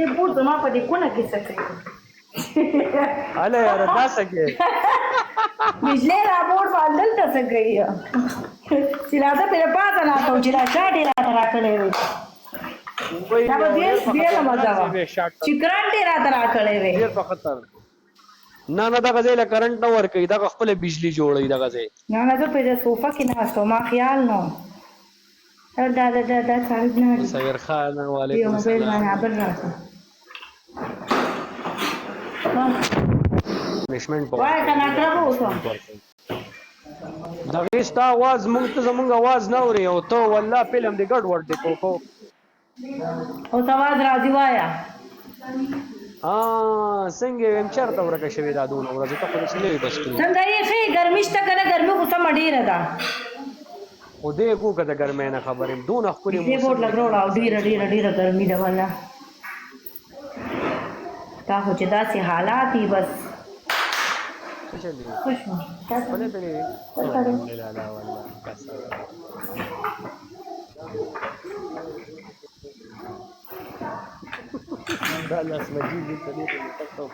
بوټ زما په دې کونه کې څه کوي اله یاره دا څه کې بجلی را بوټ باندې دلته څه کوي چې راځه پرې پاته ناته و چې دا شاټ یې راته راکړی وي دا به ډېره مزه وه چې کرنټ یې راته راکړی وی ډېر په خطر نه نه دغه ځای له کرنټ نه ورکوي دغه خپله بجلي جوړوي دغه ځای نه نه زه پرې صوفه کې ناست وم ما خیال نه دا سړی نه مصور خان وعلیکم یو موبایل باندې بل راته پنشمنټ وای کنه کړه اوسه دغه ستا आवाज مونږ ته زمونږ आवाज نه اوري او ته والله فلم دې ګډ وډ دې کوکو اوس आवाज راځي وایا څنګه ویم چېرته ورکه شوې دا دونه ورځې ته خو داسې نه وي بس کړي څنګه یې ښې ګرمي شته که نه ګرمي خو سمه ډېره ده خو دې کو که د ګرمۍ نه خبر یم دونه ښکلې دې بوټ لږ راوړه او ډېره ګرمي ده والله دا خو چې داسې حالات دي بس څه چلي څه شو خپلې ته دې الحمدلله والله کسر دا لاس مجید دې ته دې ته